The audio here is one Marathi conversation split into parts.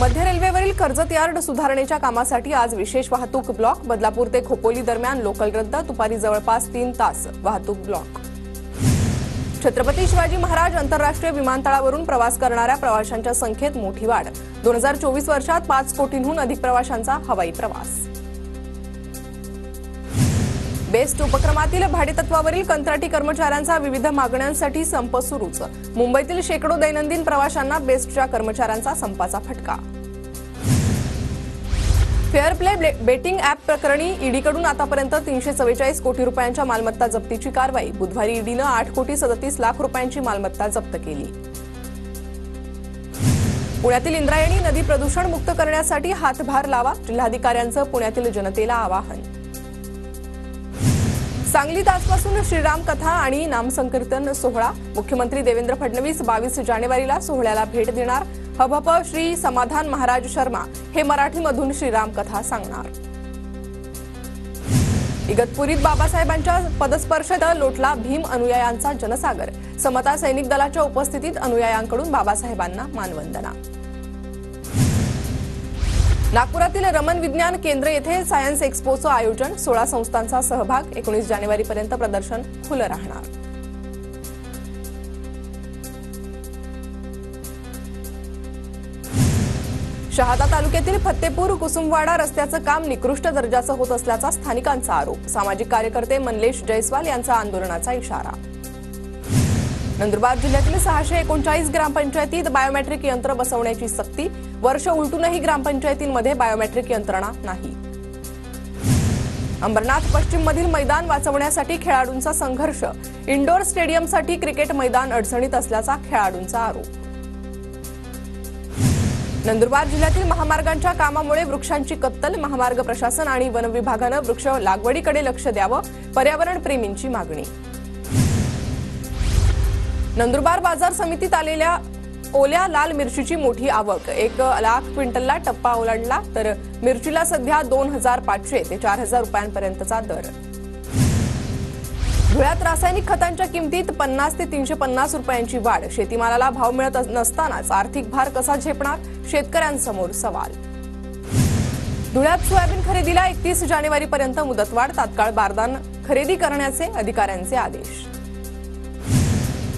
मध्य रेल्वेवरील कर्जत यार्ड सुधारणेच्या कामासाठी आज विशेष वाहतूक ब्लॉक बदलापूर ते खोपोली दरम्यान लोकल रद्द दुपारी जवळपास 3 तास वाहतूक ब्लॉक। छत्रपती शिवाजी महाराज आंतरराष्ट्रीय विमानतळावरून प्रवास करणाऱ्या प्रवाशांच्या संख्येत मोठी वाढ 2024 वर्षात 5 कोटींहून अधिक प्रवाशांचा हवाई प्रवास। बेस्ट उपक्रमातील भाडेतत्वावरील कंत्राटी कर्मचाऱ्यांचा विविध मागण्यांसाठी संप सुरूच मुंबईतील शेकडो दैनंदिन प्रवाशांना बेस्टच्या कर्मचाऱ्यांचा संपाचा फटका। फेअर प्ले बेटिंग ॲप प्रकरणी ईडीकडून आतापर्यंत 344 कोटी रुपयांच्या मालमत्ता जप्तीची कारवाई बुधवारी ईडीनं 8 कोटी 37 लाख रुपयांची मालमत्ता जप्त केली। पुण्यातील इंद्रायणी नदी प्रदूषण मुक्त करण्यासाठी हातभार लावा जिल्हाधिकाऱ्यांचं पुण्यातील जनतेला आवाहन। सांगलीत आजपासून श्रीराम कथा आणि नामसंकीर्तन सोहळा मुख्यमंत्री देवेंद्र फडणवीस 22 जानेवारीला सोहळ्याला भेट देणार। हभप श्री समाधान महाराज शर्मा हे मराठीमधून श्रीराम कथा सांगणार। इगतपुरीत बाबासाहेबांच्या पदस्पर्शात लोटला भीम अनुयायांचा जनसागर समता सैनिक दलाच्या उपस्थितीत अनुयायांकडून बाबासाहेबांना मानवंदना। नागपुरातील रमण विज्ञान केंद्र येथे सायन्स एक्स्पोचं आयोजन 16 संस्थांचा सहभाग 19 जानेवारीपर्यंत प्रदर्शन खुलं राहणार। शहादा तालुक्यातील फत्तेपूर कुसुमवाडा रस्त्याचं काम निकृष्ट दर्जाचं होत असल्याचा स्थानिकांचा आरोप सामाजिक कार्यकर्ते मनलेश जयस्वाल यांचा आंदोलनाचा इशारा। नंदुरबार जिल्ह्यातील 639 ग्रामपंचायतीत बायोमेट्रिक यंत्र बसवण्याची सक्ती वर्ष उलटूनही ग्रामपंचायतींमध्ये बायोमेट्रिक यंत्रणा नाही। अंबरनाथ पश्चिममधील मैदान वाचवण्यासाठी खेळाडूंचा संघर्ष इंडोर स्टेडियमसाठी क्रिकेट मैदान अडचणीत असल्याचा खेळाडूंचा आरोप। नंदुरबार जिल्ह्यातील महामार्गांच्या कामामुळे वृक्षांची कत्तल महामार्ग प्रशासन आणि वन विभागानं वृक्ष लागवडीकडे लक्ष द्यावं पर्यावरण प्रेमींची मागणी। नंदुरबार बाजार समितीत आलेल्या ओल्या लाल मिरचीची मोठी आवक 1 लाख क्विंटलला टप्पा ओलांडला तर मिरचीला सध्या 2500 ते 4000 रुपयांपर्यंतचा दर। धुळ्यात रासायनिक खतांच्या किमतीत 50 ते 350 रुपयांची वाढ शेतीमालाला भाव मिळत नसतानाच आर्थिक भार कसा झेपणार शेतकऱ्यांसमोर सवाल। धुळ्यात सोयाबीन खरेदीला 31 जानेवारीपर्यंत मुदतवाढ तात्काळ बारदान खरेदी करण्याचे अधिकाऱ्यांचे आदेश।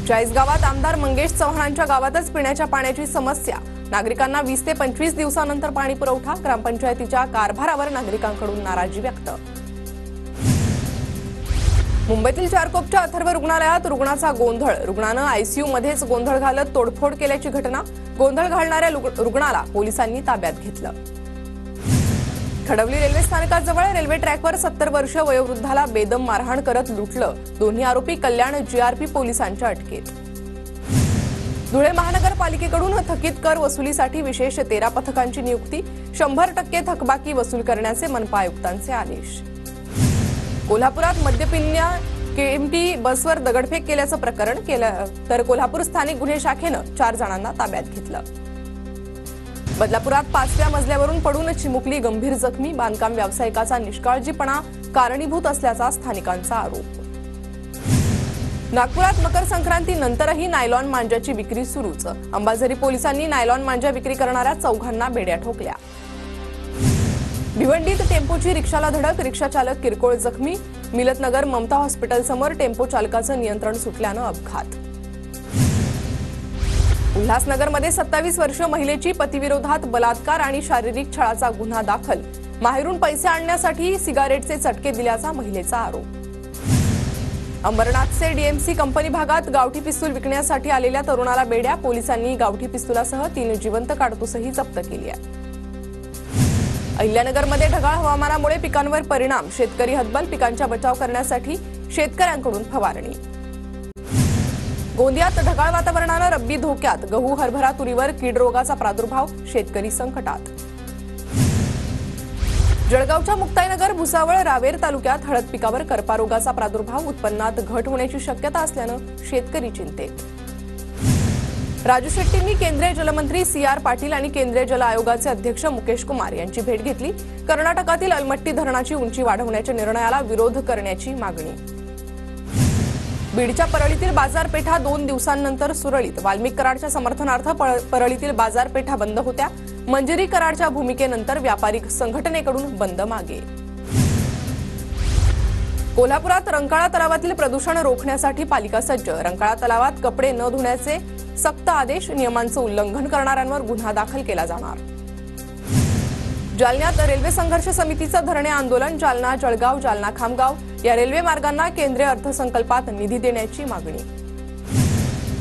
चाळीसगावात आमदार मंगेश चव्हाणांच्या गावातच पिण्याच्या पाण्याची समस्या नागरिकांना 20 ते 25 दिवसानंतर पाणी पुरवठा ग्रामपंचायतीच्या कारभारावर नागरिकांकडून नाराजी व्यक्त। मुंबईतील चारकोपच्या अथर्व रुग्णालयात रुग्णाचा गोंधळ रुग्णानं आयसीयू मध्येच गोंधळ घालत तोडफोड केल्याची घटना गोंधळ घालणाऱ्या रुग्णाला पोलिसांनी ताब्यात घेतलं। खडवली रेल्वे स्थानकाजवळ रेल्वे ट्रॅकवर 70 वर्ष वयोवृद्धाला बेदम मारहाण करत लुटलं दोन्ही आरोपी कल्याण जीआरपी पोलिसांच्या अटकेत। धुळे महानगरपालिकेकडून थकीत कर वसुलीसाठी विशेष 13 पथकांची नियुक्ती 100% थकबाकी वसूल करण्याचे मनपा आयुक्तांचे आदेश। कोल्हापुरात मद्यपिण्या केएमटी बसवर दगडफेक केल्याचं प्रकरण केलं तर कोल्हापूर स्थानिक गुन्हे शाखेनं 4 जणांना ताब्यात घेतलं। बदलापुरात 5व्या मजल्यावरून पडून चिमुकली गंभीर जखमी बांधकाम व्यावसायिकाचा निष्काळजीपणा कारणीभूत असल्याचा स्थानिकांचा आरोप। नागपुरात मकर संक्रांतीनंतरही नायलॉन मांजाची विक्री सुरूच अंबाझरी पोलिसांनी नायलॉन मांजा विक्री करणाऱ्या 4 बेड्या ठोकल्या। भिवंडीत टेम्पोची रिक्षाला धडक रिक्षा चालक किरकोळ जखमी मिलतनगर ममता हॉस्पिटल समोर टेम्पो चालकाचं नियंत्रण सुटल्यानं अपघात। उल्हासनगरमध्ये 27 वर्षीय महिलेची पतीविरोधात बलात्कार आणि शारीरिक छळाचा गुन्हा दाखल माहेरून पैसे आणण्यासाठी सिगारेटचे चटके दिल्याचा महिलेचा आरोप। अंबरनाथचे डीएमसी कंपनी भागात गावठी पिस्तूल विकण्यासाठी आलेल्या तरुणाला बेड्या पोलिसांनी गावठी पिस्तुलासह 3 जिवंत काडतूसही जप्त केली आहे। अहिल्यानगरमध्ये ढगाळ हवामानामुळे पिकांवर परिणाम शेतकरी हतबल पिकांचा बचाव करण्यासाठी शेतकऱ्यांकडून फवारणी। गोंदियात ढगाळ वातावरणानं रब्बी धोक्यात गहू हरभरा तुरीवर कीड रोगाचा प्रादुर्भाव शेतकरी संकटात। जळगावच्या मुक्ताईनगर भुसावळ रावेर तालुक्यात हळद पिकावर करपा रोगाचा प्रादुर्भाव उत्पन्नात घट होण्याची शक्यता असल्यानं शेतकरी चिंतेत। राजू शेट्टींनी केंद्रीय जलमंत्री CR पाटील आणि केंद्रीय जल आयोगाचे अध्यक्ष मुकेश कुमार यांची भेट घेतली कर्नाटकातील अलमट्टी धरणाची उंची वाढवण्याच्या निर्णयाला विरोध करण्याची मागणी। बीडच्या परळीतील बाजारपेठा 2 दिवसांनंतर सुरळीत. वाल्मिक कराडच्या समर्थनार्थ परळीतील बाजारपेठा बंद होत्या. मंजिरी कराडच्या भूमिकेनंतर व्यापारी संघटनेकडून बंद मागे. कोल्हापुरात रंकाळा तलावातील प्रदूषण रोखण्यासाठी पालिका सज्ज. रंकाळा तलावात कपडे न धुण्याचे सक्त आदेश. नियमांचं उल्लंघन करणाऱ्यांवर गुन्हा दाखल केला जाणार. जालन्यात रेल्वे संघर्ष समितीचं धरणे आंदोलन. जालना जळगाव, जालना खामगाव या रेल्वे मार्गांना केंद्रीय अर्थसंकल्पात निधी देण्याची मागणी.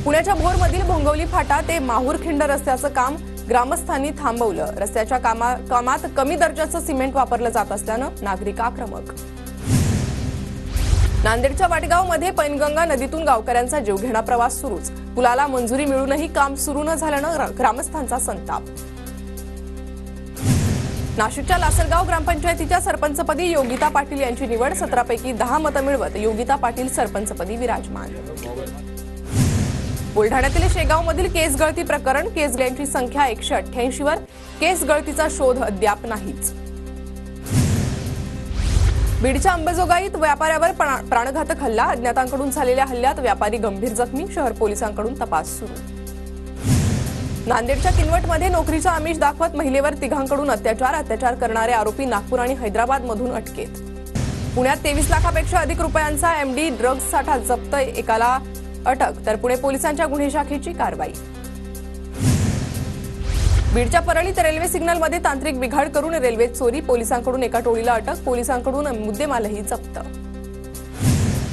पुण्याच्या भोरमधील भोंगवली फाटा ते माहूरखिंड रस्त्याचं काम ग्रामस्थांनी थांबवलं. रस्त्याच्या कामात कमी दर्जाचं सिमेंट वापरलं जात असल्यानं नागरिक आक्रमक. नांदेडच्या वाटगावमध्ये पैनगंगा नदीतून गावकऱ्यांचा जीवघेणा प्रवास सुरूच. पुलाला मंजुरी मिळूनही काम सुरू न झाल्यानं ग्रामस्थांचा संताप. नाशिकच्या लासलगाव ग्रामपंचायतीच्या सरपंचपदी योगिता पाटील यांची निवड. 17 पैकी 10 मतं मिळवत योगिता पाटील सरपंचपदी विराजमान. बुलढाण्यातील शेगावमधील केस गळती प्रकरण. केस गळ्यांची संख्या 188 वर. केस गळतीचा शोध अद्याप नाहीच. बीडच्या अंबाजोगाईत व्यापाऱ्यावर प्राणघातक हल्ला. अज्ञातांकडून झालेल्या हल्ल्यात व्यापारी गंभीर जखमी. शहर पोलिसांकडून तपास सुरू. नांदेडच्या किनवटमध्ये नोकरीचा आमिष दाखवत महिलेवर तिघांकडून अत्याचार करणारे आरोपी नागपूर आणि हैदराबादमधून अटकेत. पुण्यात 23 लाखापेक्षा अधिक रुपयांचा एमडी ड्रग्ज साठा जप्त. एकाला अटक. तर पुणे पोलिसांच्या गुन्हे शाखेची कारवाई. बीडच्या परळीत रेल्वे सिग्नलमध्ये तांत्रिक बिघाड करून रेल्वे चोरी. पोलिसांकडून एका टोळीला अटक. पोलिसांकडून मुद्देमालही जप्त.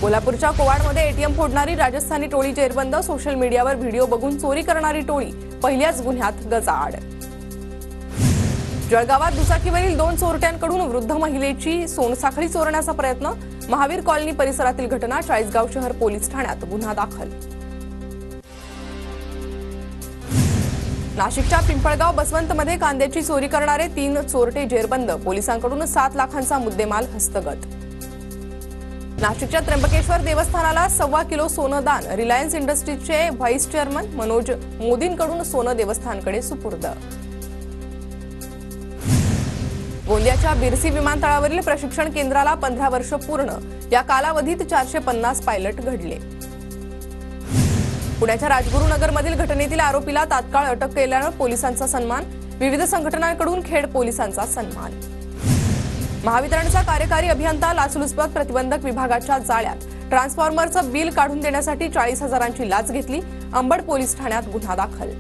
कोल्हापूरच्या कोवाडमध्ये एटीएम फोडणारी राजस्थानी टोळी जेरबंद. सोशल मीडियावर व्हिडिओ बघून चोरी करणारी टोळी पहिल्याच गुन्ह्यात गजाआड. जळगावात दुचाकीवरील 2 चोरट्यांकडून वृद्ध महिलेची सोनसाखळी चोरण्याचा प्रयत्न. महावीर कॉलनी परिसरातील घटना. चाळीसगाव शहर पोलीस ठाण्यात गुन्हा दाखल. नाशिकच्या पिंपळगाव बसवंतमध्ये कांद्याची चोरी करणारे 3 चोरटे जेरबंद. पोलिसांकडून 7 लाखांचा मुद्देमाल हस्तगत. नाशिकच्या त्र्यंबकेश्वर देवस्थानाला 1.25 किलो सोनं दान. रिलायन्स इंडस्ट्रीजचे व्हाईस चेअरमन मनोज मोदींकडून सोनं देवस्थानकडे सुपूर्द. गोंदियाच्या बिरसी विमानतळावरील प्रशिक्षण केंद्राला 15 वर्ष पूर्ण. या कालावधीत 450 पायलट घडले. पुण्याच्या राजगुरुनगरमधील घटनेतील आरोपीला तात्काळ अटक केल्यानं पोलिसांचा सन्मान. विविध संघटनांकडून खेड पोलिसांचा सन्मान. महावितरणचा कार्यकारी अभियंता लाचलुचपत प्रतिबंधक विभागाच्या जाळ्यात. ट्रान्सफॉर्मरचं बिल काढून देण्यासाठी 40,000ची लाच घेतली. अंबड पोलीस ठाण्यात गुन्हा दाखल.